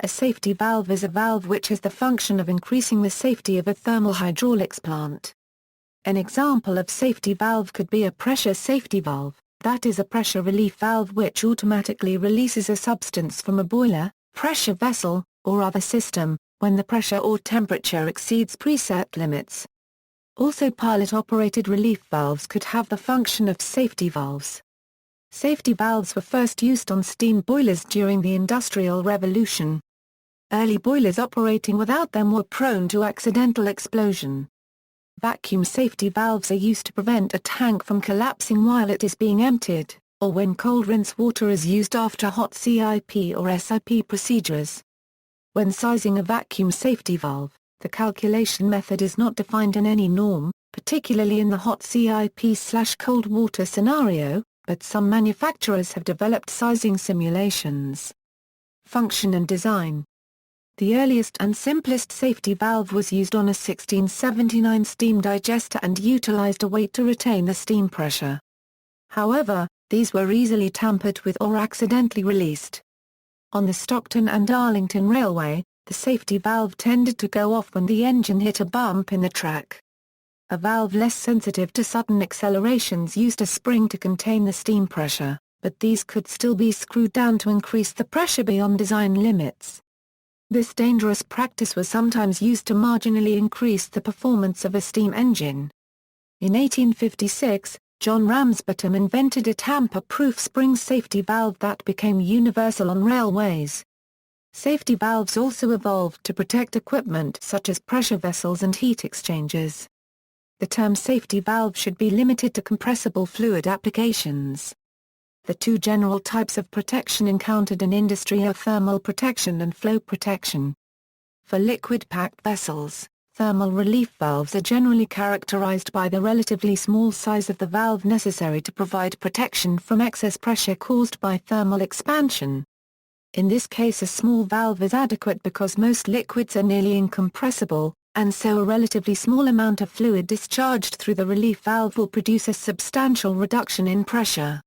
A safety valve is a valve which has the function of increasing the safety of a thermal hydraulics plant. An example of safety valve could be a pressure safety valve, that is a pressure relief valve which automatically releases a substance from a boiler, pressure vessel, or other system, when the pressure or temperature exceeds preset limits. Also pilot-operated relief valves could have the function of safety valves. Safety valves were first used on steam boilers during the Industrial Revolution. Early boilers operating without them were prone to accidental explosion. Vacuum safety valves are used to prevent a tank from collapsing while it is being emptied, or when cold rinse water is used after hot CIP or SIP procedures. When sizing a vacuum safety valve, the calculation method is not defined in any norm, particularly in the hot CIP/cold water scenario, but some manufacturers have developed sizing simulations. Function and design. The earliest and simplest safety valve was used on a 1679 steam digester and utilized a weight to retain the steam pressure. However, these were easily tampered with or accidentally released. On the Stockton and Arlington Railway, the safety valve tended to go off when the engine hit a bump in the track. A valve less sensitive to sudden accelerations used a spring to contain the steam pressure, but these could still be screwed down to increase the pressure beyond design limits. This dangerous practice was sometimes used to marginally increase the performance of a steam engine. In 1856, John Ramsbottom invented a tamper-proof spring safety valve that became universal on railways. Safety valves also evolved to protect equipment such as pressure vessels and heat exchangers. The term safety valve should be limited to compressible fluid applications. The two general types of protection encountered in industry are thermal protection and flow protection. For liquid-packed vessels, thermal relief valves are generally characterized by the relatively small size of the valve necessary to provide protection from excess pressure caused by thermal expansion. In this case a small valve is adequate because most liquids are nearly incompressible, and so a relatively small amount of fluid discharged through the relief valve will produce a substantial reduction in pressure.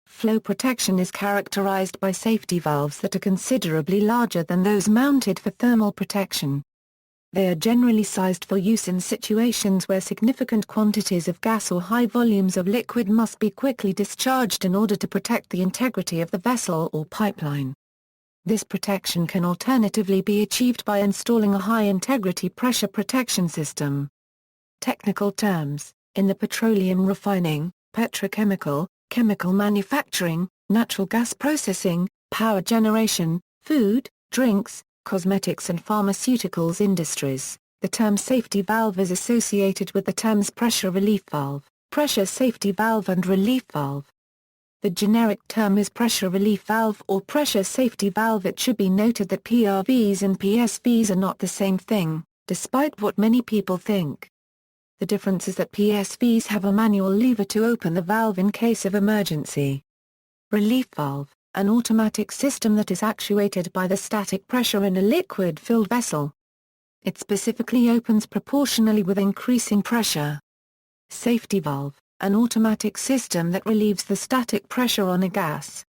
Flow protection is characterized by safety valves that are considerably larger than those mounted for thermal protection. They are generally sized for use in situations where significant quantities of gas or high volumes of liquid must be quickly discharged in order to protect the integrity of the vessel or pipeline. This protection can alternatively be achieved by installing a high-integrity pressure protection system. Technical terms: in the petroleum refining, petrochemical, chemical manufacturing, natural gas processing, power generation, food, drinks, cosmetics and pharmaceuticals industries, the term safety valve is associated with the terms pressure relief valve, pressure safety valve and relief valve. The generic term is pressure relief valve or pressure safety valve. It should be noted that PRVs and PSVs are not the same thing, despite what many people think. The difference is that PSVs have a manual lever to open the valve in case of emergency. Relief valve, an automatic system that is actuated by the static pressure in a liquid-filled vessel. It specifically opens proportionally with increasing pressure. Safety valve, an automatic system that relieves the static pressure on a gas.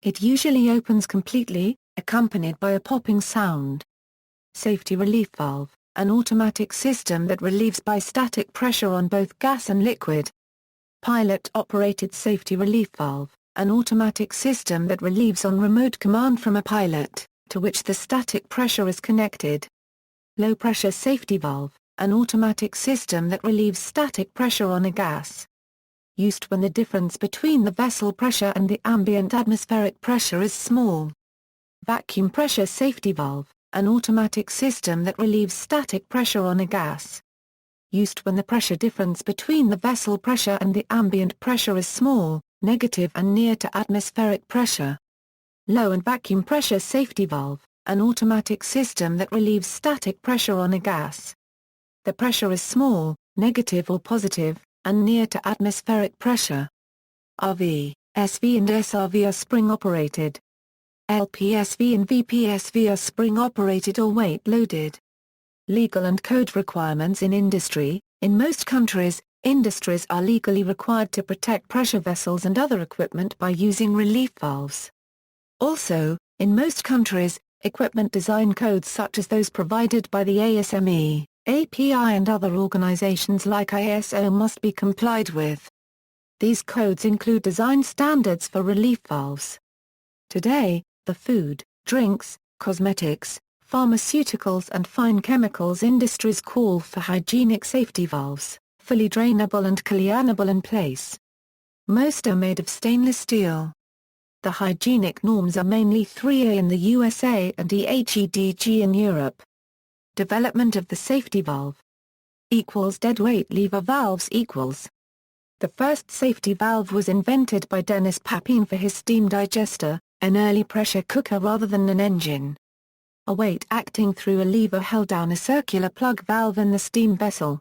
It usually opens completely, accompanied by a popping sound. Safety relief valve, an automatic system that relieves by static pressure on both gas and liquid. Pilot-operated safety relief valve, an automatic system that relieves on remote command from a pilot, to which the static pressure is connected. Low-pressure safety valve, an automatic system that relieves static pressure on a gas. Used when the difference between the vessel pressure and the ambient atmospheric pressure is small. Vacuum pressure safety valve, an automatic system that relieves static pressure on a gas. Used when the pressure difference between the vessel pressure and the ambient pressure is small, negative and near to atmospheric pressure. Low and vacuum pressure safety valve, an automatic system that relieves static pressure on a gas. The pressure is small, negative or positive, and near to atmospheric pressure. RV, SV and SRV are spring-operated. LPSV and VPSV are spring-operated or weight-loaded. Legal and code requirements in industry. In most countries, industries are legally required to protect pressure vessels and other equipment by using relief valves. Also, in most countries, Equipment design codes such as those provided by the ASME, API and other organizations like ISO must be complied with. These codes include design standards for relief valves. Today, the food, drinks, cosmetics, pharmaceuticals and fine chemicals industries call for hygienic safety valves, fully drainable and cleanable in place. Most are made of stainless steel. The hygienic norms are mainly 3A in the USA and EHEDG in Europe. Development of the safety valve equals deadweight lever valves equals. The first safety valve was invented by Dennis Papin for his steam digester, an early pressure cooker rather than an engine. A weight acting through a lever held down a circular plug valve in the steam vessel.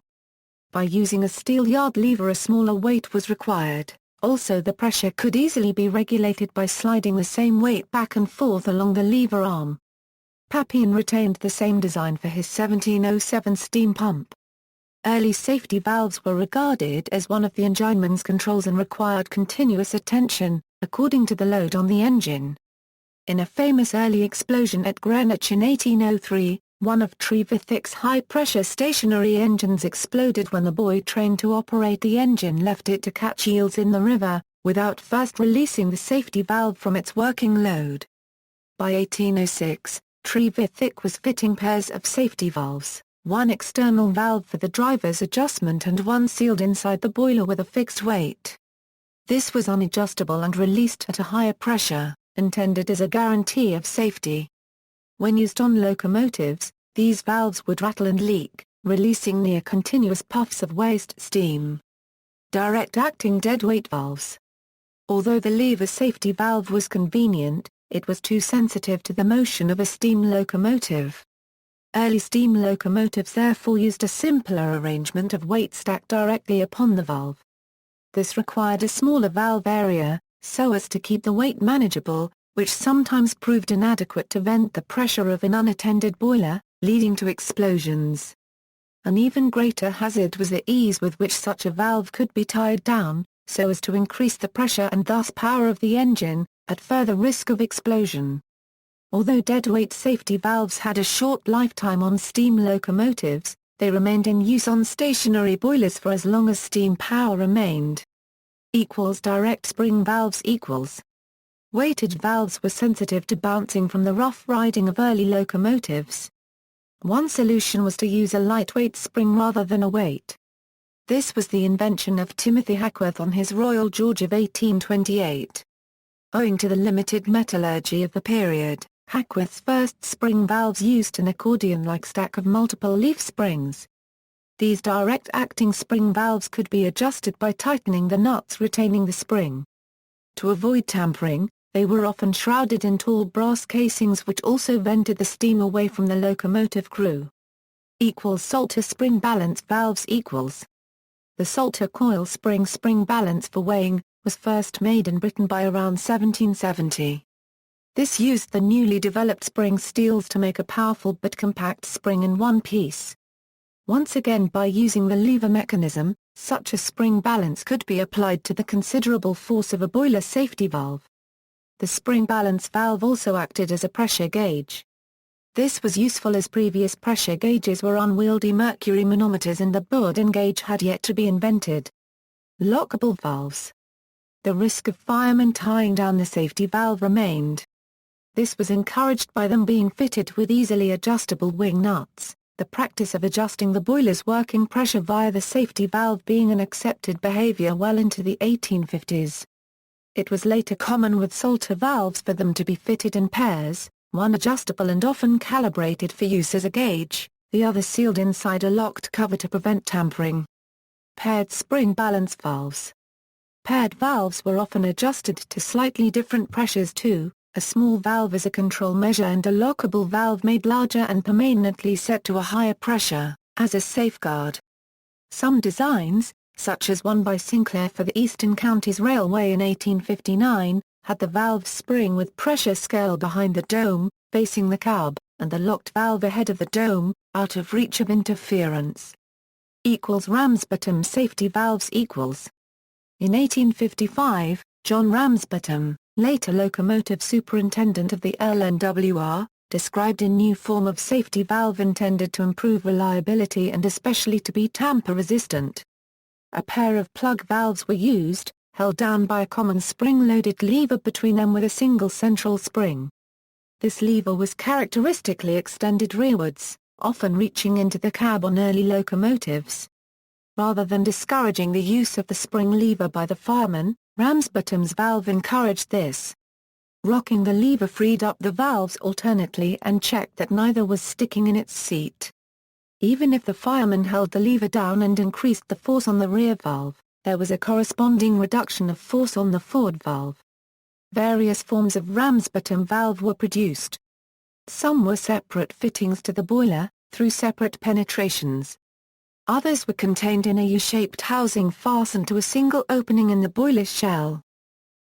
By using a steel yard lever a smaller weight was required. Also the pressure could easily be regulated by sliding the same weight back and forth along the lever arm. Papin retained the same design for his 1707 steam pump. Early safety valves were regarded as one of the engineman's controls and required continuous attention, according to the load on the engine. In a famous early explosion at Greenwich in 1803, one of Trevithick's high-pressure stationary engines exploded when the boy trained to operate the engine left it to catch eels in the river, without first releasing the safety valve from its working load. By 1806, Trevithick was fitting pairs of safety valves, one external valve for the driver's adjustment and one sealed inside the boiler with a fixed weight. This was unadjustable and released at a higher pressure, intended as a guarantee of safety. When used on locomotives, these valves would rattle and leak, releasing near continuous puffs of waste steam. Direct-acting deadweight valves. Although the lever safety valve was convenient, it was too sensitive to the motion of a steam locomotive. Early steam locomotives therefore used a simpler arrangement of weight stacked directly upon the valve. This required a smaller valve area, so as to keep the weight manageable, which sometimes proved inadequate to vent the pressure of an unattended boiler, leading to explosions. An even greater hazard was the ease with which such a valve could be tied down, so as to increase the pressure and thus power of the engine, at further risk of explosion. Although deadweight safety valves had a short lifetime on steam locomotives, they remained in use on stationary boilers for as long as steam power remained. Direct spring valves equals. Weighted valves were sensitive to bouncing from the rough riding of early locomotives. One solution was to use a lightweight spring rather than a weight. This was the invention of Timothy Hackworth on his Royal George of 1828. Owing to the limited metallurgy of the period, Hackworth's first spring valves used an accordion-like stack of multiple leaf springs. These direct-acting spring valves could be adjusted by tightening the nuts retaining the spring. To avoid tampering, they were often shrouded in tall brass casings which also vented the steam away from the locomotive crew. Salter spring balance valves equals. The Salter coil spring balance for weighing, was first made in Britain by around 1770. This used the newly developed spring steels to make a powerful but compact spring in one piece. Once again by using the lever mechanism, such a spring balance could be applied to the considerable force of a boiler safety valve. The spring balance valve also acted as a pressure gauge. This was useful as previous pressure gauges were unwieldy mercury manometers and the Bourdon gauge had yet to be invented. Lockable valves. The risk of firemen tying down the safety valve remained. This was encouraged by them being fitted with easily adjustable wing nuts, the practice of adjusting the boiler's working pressure via the safety valve being an accepted behavior well into the 1850s. It was later common with Salter valves for them to be fitted in pairs, one adjustable and often calibrated for use as a gauge, the other sealed inside a locked cover to prevent tampering. Paired spring balance valves. Paired valves were often adjusted to slightly different pressures too, a small valve as a control measure and a lockable valve made larger and permanently set to a higher pressure, as a safeguard. Some designs, such as one by Sinclair for the Eastern Counties Railway in 1859, had the valve spring with pressure scale behind the dome, facing the cab, and the locked valve ahead of the dome, out of reach of interference. Ramsbottom safety valves equals. In 1855, John Ramsbottom, later locomotive superintendent of the LNWR, described a new form of safety valve intended to improve reliability and especially to be tamper-resistant. A pair of plug valves were used, held down by a common spring-loaded lever between them with a single central spring. This lever was characteristically extended rearwards, often reaching into the cab on early locomotives. Rather than discouraging the use of the spring lever by the fireman, Ramsbottom's valve encouraged this. Rocking the lever freed up the valves alternately and checked that neither was sticking in its seat. Even if the fireman held the lever down and increased the force on the rear valve, there was a corresponding reduction of force on the forward valve. Various forms of Ramsbottom valve were produced. Some were separate fittings to the boiler, through separate penetrations. Others were contained in a U-shaped housing fastened to a single opening in the boiler shell.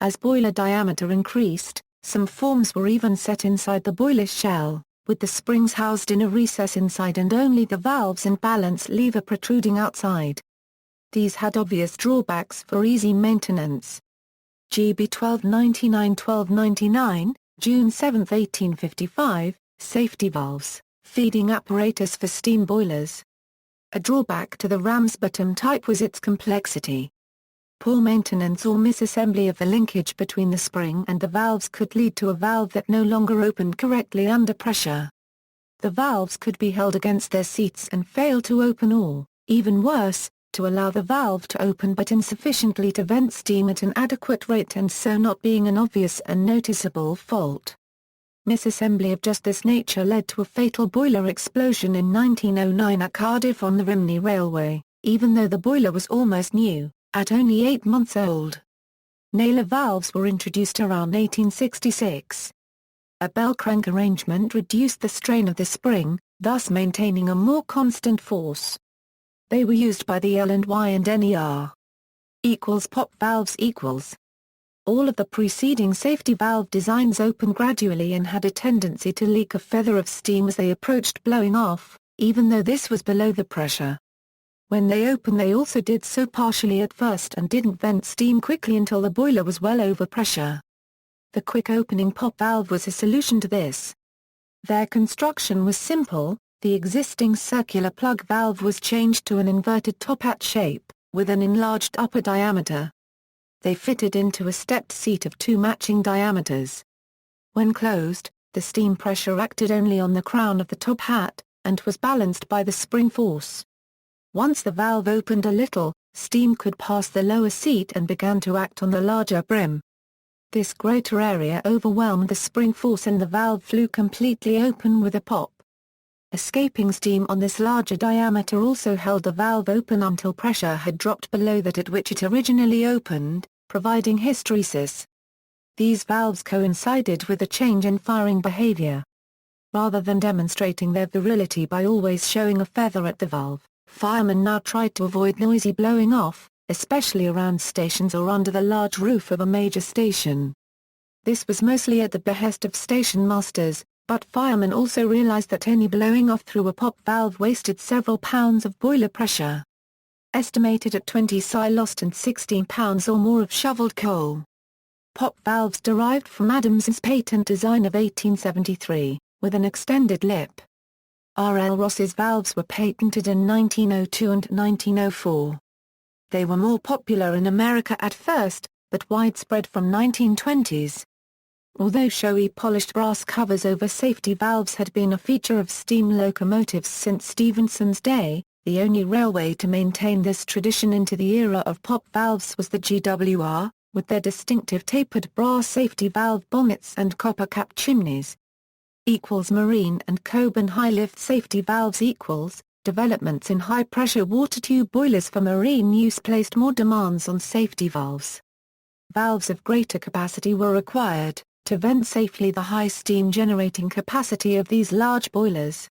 As boiler diameter increased, some forms were even set inside the boiler shell, with the springs housed in a recess inside and only the valves and balance lever protruding outside. These had obvious drawbacks for easy maintenance. GB 1299-1299, June 7, 1855, safety valves, feeding apparatus for steam boilers. A drawback to the Ramsbottom type was its complexity. Poor maintenance or misassembly of the linkage between the spring and the valves could lead to a valve that no longer opened correctly under pressure. The valves could be held against their seats and fail to open or, even worse, to allow the valve to open but insufficiently to vent steam at an adequate rate and so not being an obvious and noticeable fault. Misassembly of just this nature led to a fatal boiler explosion in 1909 at Cardiff on the Rhymney Railway, even though the boiler was almost new, at only 8 months old. Nailer valves were introduced around 1866. A bell crank arrangement reduced the strain of the spring, thus maintaining a more constant force. They were used by the L&Y and NER. Pop valves equals. All of the preceding safety valve designs opened gradually and had a tendency to leak a feather of steam as they approached blowing off, even though this was below the pressure. When they opened they also did so partially at first and didn't vent steam quickly until the boiler was well over pressure. The quick opening pop valve was a solution to this. Their construction was simple, the existing circular plug valve was changed to an inverted top hat shape, with an enlarged upper diameter. They fitted into a stepped seat of 2 matching diameters. When closed, the steam pressure acted only on the crown of the top hat, and was balanced by the spring force. Once the valve opened a little, steam could pass the lower seat and began to act on the larger brim. This greater area overwhelmed the spring force and the valve flew completely open with a pop. Escaping steam on this larger diameter also held the valve open until pressure had dropped below that at which it originally opened, providing hysteresis. These valves coincided with a change in firing behavior. Rather than demonstrating their virility by always showing a feather at the valve, firemen now tried to avoid noisy blowing off, especially around stations or under the large roof of a major station. This was mostly at the behest of station masters, but firemen also realized that any blowing off through a pop valve wasted several pounds of boiler pressure. Estimated at 20 psi lost and 16 pounds or more of shoveled coal. Pop valves derived from Adams's patent design of 1873, with an extended lip. R. L. Ross's valves were patented in 1902 and 1904. They were more popular in America at first, but widespread from 1920s. Although showy polished brass covers over safety valves had been a feature of steam locomotives since Stephenson's day, the only railway to maintain this tradition into the era of pop valves was the GWR, with their distinctive tapered brass safety valve bonnets and copper cap chimneys. Marine and Coburn high-lift safety valves developments in high-pressure water tube boilers for marine use placed more demands on safety valves. Valves of greater capacity were required, to vent safely the high steam generating capacity of these large boilers.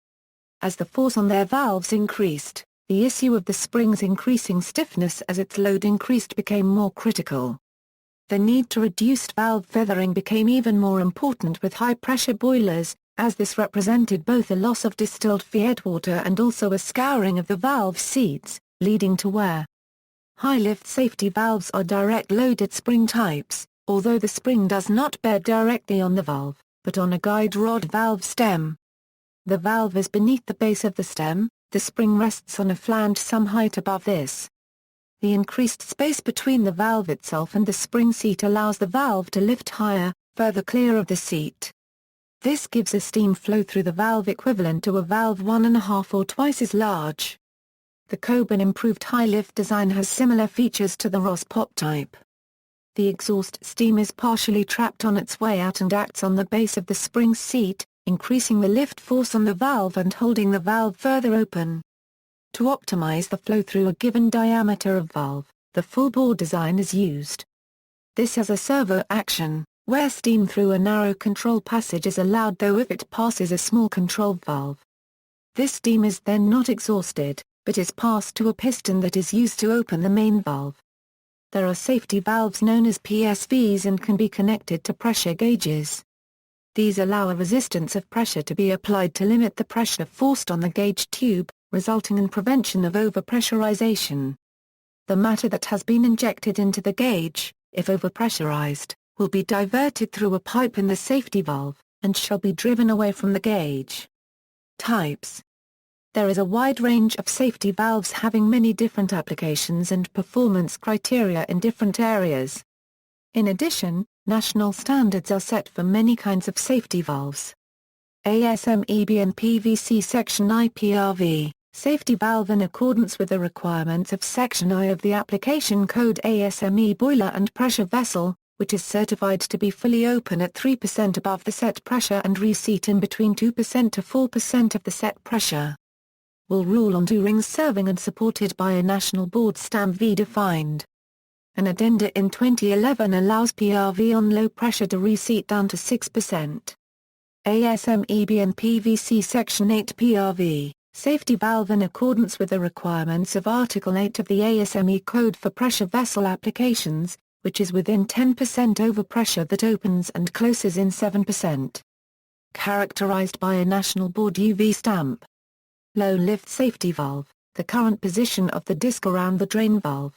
As the force on their valves increased, the issue of the spring's increasing stiffness as its load increased became more critical. The need to reduce valve feathering became even more important with high-pressure boilers, as this represented both a loss of distilled feedwater and also a scouring of the valve seats, leading to wear. High-lift safety valves are direct loaded spring types. Although the spring does not bear directly on the valve, but on a guide rod valve stem. The valve is beneath the base of the stem, the spring rests on a flange some height above this. The increased space between the valve itself and the spring seat allows the valve to lift higher, further clear of the seat. This gives a steam flow through the valve equivalent to a valve 1.5 or twice as large. The Coburn improved high-lift design has similar features to the Ross Pop type. The exhaust steam is partially trapped on its way out and acts on the base of the spring seat, increasing the lift force on the valve and holding the valve further open. To optimize the flow through a given diameter of valve, the full-bore design is used. This has a servo action, where steam through a narrow control passage is allowed though if it passes a small control valve. This steam is then not exhausted, but is passed to a piston that is used to open the main valve. There are safety valves known as PSVs and can be connected to pressure gauges. These allow a resistance of pressure to be applied to limit the pressure forced on the gauge tube, resulting in prevention of overpressurization. The matter that has been injected into the gauge, if overpressurized, will be diverted through a pipe in the safety valve, and shall be driven away from the gauge. Types. There is a wide range of safety valves having many different applications and performance criteria in different areas. In addition, national standards are set for many kinds of safety valves. ASME EBN PVC Section IPRV, safety valve in accordance with the requirements of Section I of the Application Code ASME boiler and pressure vessel, which is certified to be fully open at 3% above the set pressure and reseat in between 2% to 4% of the set pressure. Will rule on 2 rings serving and supported by a national board stamp V defined. An addenda in 2011 allows PRV on low pressure to reseat down to 6%. ASME EBN PVC Section 8 PRV, safety valve in accordance with the requirements of Article 8 of the ASME Code for pressure vessel applications, which is within 10% overpressure that opens and closes in 7%. Characterized by a national board UV stamp. Low lift safety valve, the current position of the disc around the drain valve.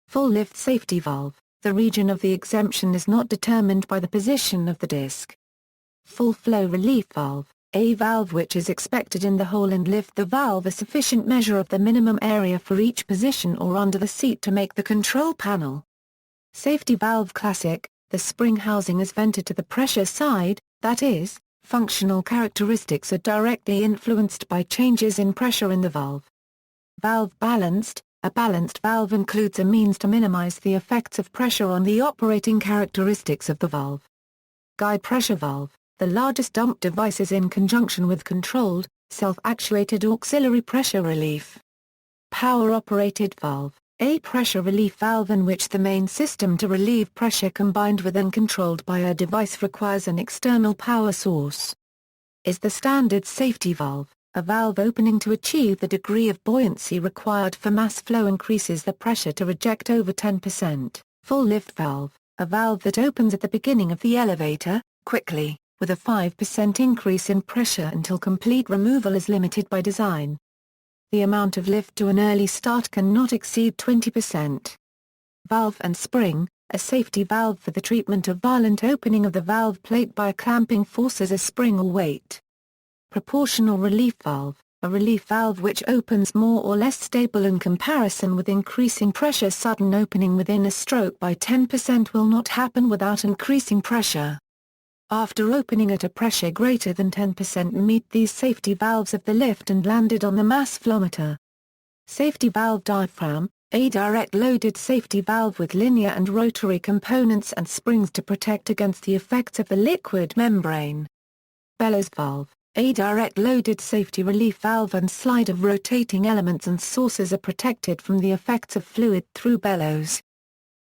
Full lift safety valve, the region of the exemption is not determined by the position of the disc. Full flow relief valve, a valve which is expected in the hole and lift the valve a sufficient measure of the minimum area for each position or under the seat to make the control panel. Safety valve classic, the spring housing is vented to the pressure side, that is, functional characteristics are directly influenced by changes in pressure in the valve. Valve balanced, a balanced valve includes a means to minimize the effects of pressure on the operating characteristics of the valve. Guide pressure valve, the largest dump device is in conjunction with controlled, self-actuated auxiliary pressure relief. Power-operated valve, a pressure relief valve in which the main system to relieve pressure combined with and controlled by a device requires an external power source. Is the standard safety valve, a valve opening to achieve the degree of buoyancy required for mass flow increases the pressure to reject over 10%. Full lift valve, a valve that opens at the beginning of the elevator, quickly, with a 5% increase in pressure until complete removal is limited by design. The amount of lift to an early start cannot exceed 20%. Valve and spring, a safety valve for the treatment of violent opening of the valve plate by clamping force as a spring or weight. Proportional relief valve, a relief valve which opens more or less stable in comparison with increasing pressure. Sudden opening within a stroke by 10% will not happen without increasing pressure. After opening at a pressure greater than 10% meet these safety valves of the lift and landed on the mass flowmeter. Safety valve diaphragm, a direct loaded safety valve with linear and rotary components and springs to protect against the effects of the liquid membrane. Bellows valve, a direct loaded safety relief valve and slide of rotating elements and sources are protected from the effects of fluid through bellows.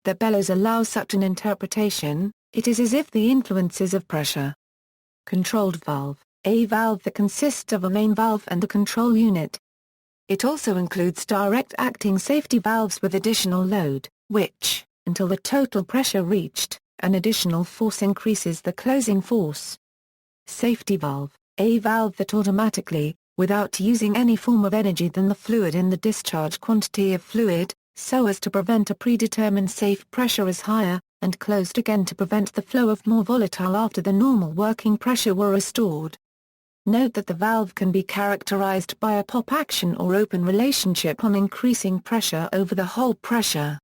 The bellows allows such an interpretation. It is as if the influences of pressure. Controlled valve, a valve that consists of a main valve and a control unit. It also includes direct acting safety valves with additional load, which, until the total pressure reached, an additional force increases the closing force. Safety valve, a valve that automatically, without using any form of energy than the fluid in the discharge quantity of fluid, so as to prevent a predetermined safe pressure is higher, and closed again to prevent the flow of more volatile after the normal working pressure were restored. Note that the valve can be characterized by a pop action or open relationship on increasing pressure over the whole pressure.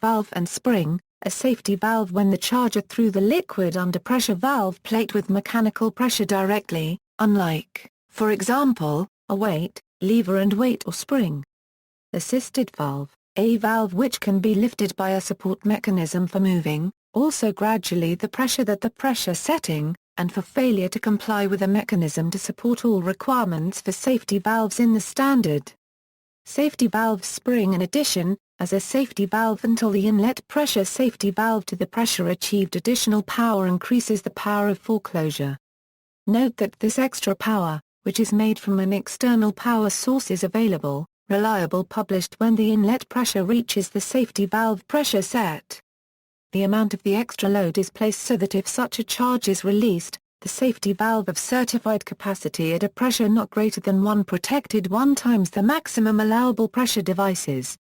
Valve and spring, a safety valve when the charger through the liquid under pressure valve plate with mechanical pressure directly, unlike, for example, a weight, lever and weight or spring. Assisted valve, a valve which can be lifted by a support mechanism for moving, also gradually the pressure that the pressure setting, and for failure to comply with a mechanism to support all requirements for safety valves in the standard. Safety valve spring in addition, as a safety valve until the inlet pressure safety valve to the pressure achieved additional power increases the power of foreclosure. Note that this extra power, which is made from an external power source is available, reliable published when the inlet pressure reaches the safety valve pressure set. The amount of the extra load is placed so that if such a charge is released, the safety valve of certified capacity at a pressure not greater than 1 protected 1 times the maximum allowable pressure devices.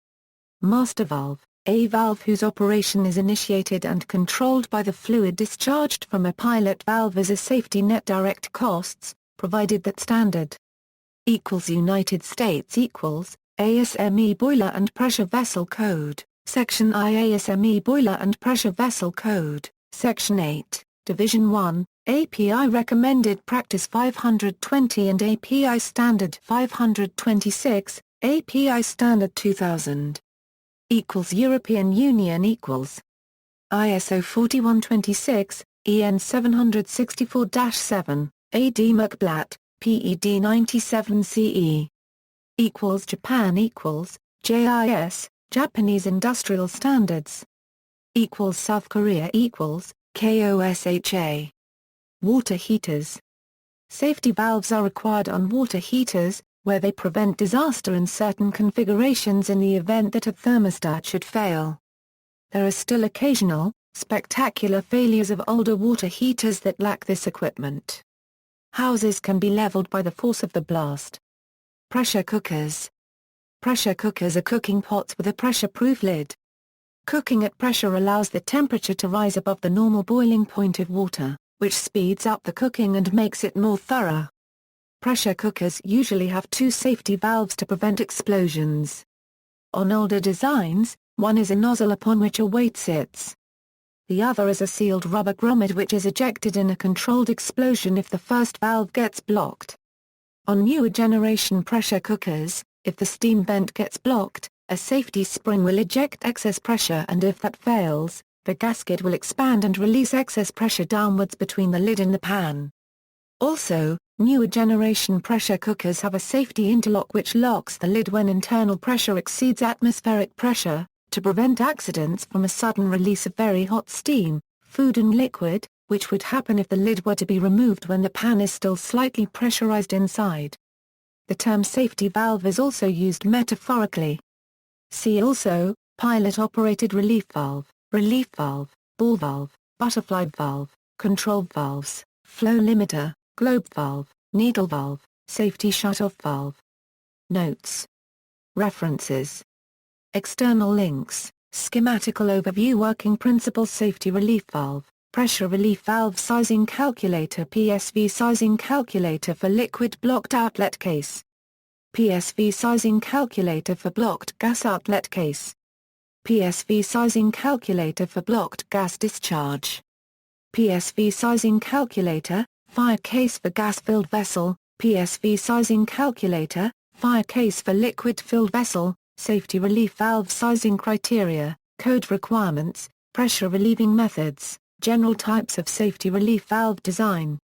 Master valve, a valve whose operation is initiated and controlled by the fluid discharged from a pilot valve as a safety net direct costs, provided that standard United States ASME Boiler and Pressure Vessel Code, Section I ASME Boiler and Pressure Vessel Code, Section 8, Division 1, API Recommended Practice 520 and API Standard 526, API Standard 2000. European Union ISO 4126, EN 764-7, AD McBlatt, PED 97 CE. Japan JIS, Japanese Industrial Standards. South Korea KOSHA. Water heaters. Safety valves are required on water heaters, where they prevent disaster in certain configurations in the event that a thermostat should fail. There are still occasional, spectacular failures of older water heaters that lack this equipment. Houses can be leveled by the force of the blast. Pressure cookers. Pressure cookers are cooking pots with a pressure-proof lid. Cooking at pressure allows the temperature to rise above the normal boiling point of water, which speeds up the cooking and makes it more thorough. Pressure cookers usually have 2 safety valves to prevent explosions. On older designs, one is a nozzle upon which a weight sits. The other is a sealed rubber grommet which is ejected in a controlled explosion if the first valve gets blocked. On newer generation pressure cookers, if the steam vent gets blocked, a safety spring will eject excess pressure and if that fails, the gasket will expand and release excess pressure downwards between the lid and the pan. Also, newer generation pressure cookers have a safety interlock which locks the lid when internal pressure exceeds atmospheric pressure, to prevent accidents from a sudden release of very hot steam, food and liquid, which would happen if the lid were to be removed when the pan is still slightly pressurized inside. The term safety valve is also used metaphorically. See also, pilot-operated relief valve, ball valve, butterfly valve, control valves, flow limiter, globe valve, needle valve, safety shutoff valve. Notes. References. External links, schematical overview working principles safety relief valve, pressure relief valve sizing calculator PSV sizing calculator for liquid blocked outlet case. PSV sizing calculator for blocked gas outlet case. PSV sizing calculator for blocked gas discharge. PSV sizing calculator, fire case for gas-filled vessel, PSV sizing calculator, fire case for liquid-filled vessel, safety relief valve sizing criteria, code requirements, pressure relieving methods, general types of safety relief valve design.